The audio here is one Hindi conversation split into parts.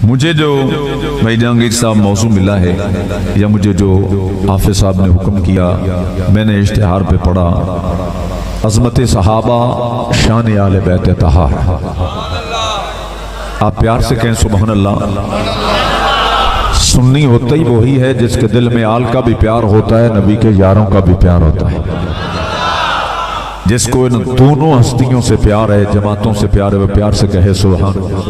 मुझे जो भाई जहांगीर साहब मौजू मिला है या मुझे जो हाफिज साहब ने हुक्म किया, मैंने इश्तिहार पे पढ़ा, अज़मत सहाबा शान आले बैत तहार। आप प्यार से कहें सुभान अल्लाह। सुन्नी होता ही वही है जिसके दिल में आल का भी प्यार होता है, नबी के यारों का भी प्यार होता है। जिसको इन दोनों हस्तियों से प्यार है, जमातों से प्यार है, वह प्यार से कहे सुभान अल्लाह।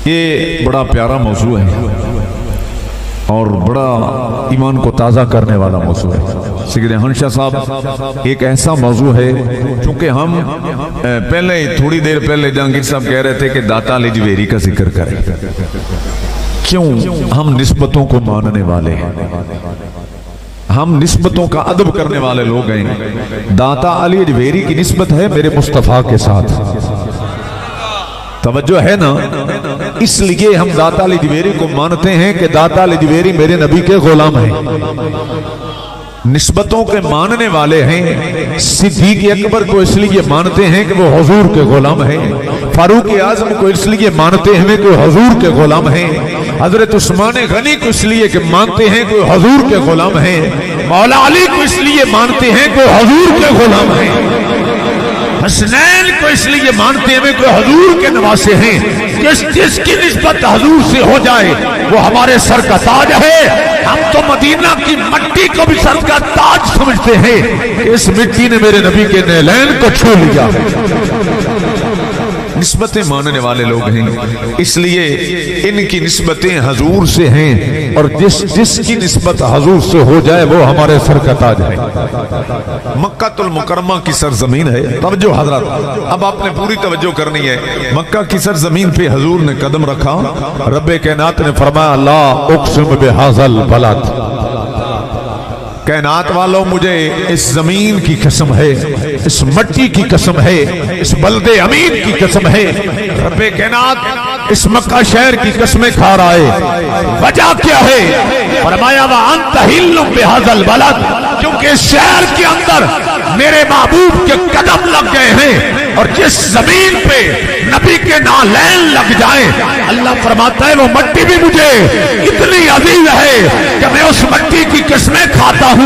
ये बड़ा प्यारा मौजू है और बड़ा ईमान को ताज़ा करने वाला मौजू है। सिकरे हंशा साहब एक ऐसा मौजू है, चूंकि हम पहले थोड़ी देर पहले जहांगीर साहब कह रहे थे कि दाता अली जवेरी का जिक्र करें। क्यों? हम निस्बतों को मानने वाले हैं, हम निस्बतों का अदब करने वाले लोग हैं। दाता अली जवेरी की निस्बत है मेरे मुस्तफ़ा के साथ, तवज्जो है ना। इसलिए हम दाता अली जवेरी को मानते हैं कि दाता अली जवेरी मेरे नबी के गुलाम हैं। निस्बतों के मानने वाले हैं। सिद्दीक़ अकबर को इसलिए मानते हैं कि वो हुजूर के गुलाम हैं। फारूक आज़म को इसलिए मानते हैं कि हुजूर के गुलाम हैं। हजरत उस्मान गनी को इसलिए कि मानते हैं कि हुजूर के गुलाम हैं। मौला अली को इसलिए मानते हैं कि हुजूर के गुलाम हैं। हसनैन को इसलिए मानते हैं कि हुजूर के नवासे हैं। जिसकी निस्बत हुजूर से हो जाए वो हमारे सर का ताज है। हम तो मदीना की मिट्टी को भी सर का ताज समझते हैं। इस मिट्टी ने मेरे नबी के नैलैन को छू लिया। निस्बतें मानने वाले लोग हैं, इसलिए इनकी निस्बतें हजूर से हैं और जिसकी निस्बत हजूर से हो जाए वो हमारे सर का ताज है। मक्कातुल मुकर्रमा की सरजमीन है। तवज्जो हजरत, अब आपने पूरी तवज्जो करनी है। मक्का की सरजमीन पे हजूर ने कदम रखा, रब्बे कायनात ने फरमाया ला उक़सिम बिहाज़ल बलद, कायनात वालों मुझे इस जमीन की कसम है, इस मिट्टी की कसम है, इस बल्दे अमीन की कसम है। रब्बे कायनात इस मक्का शहर की कसमें खा रहा है। वजह क्या है? फरमाया वा अंत हिल्लुम बिहाज़ल बलद, क्योंकि इस शहर के अंदर मेरे महबूब के कदम लग गए हैं और जिस जमीन पे नबी के नालैन लग जाए, अल्लाह फरमाता है वो मिट्टी भी मुझे इतनी अजीज है कि मैं उस मिट्टी की किस्में खाता हूँ।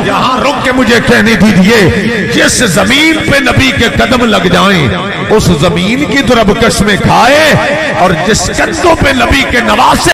यहाँ रुक के मुझे कहने दीजिए, जिस जमीन पे नबी के कदम लग जाएं उस जमीन की तरफ किस्में खाए और जिस कदों पे नबी के नवासे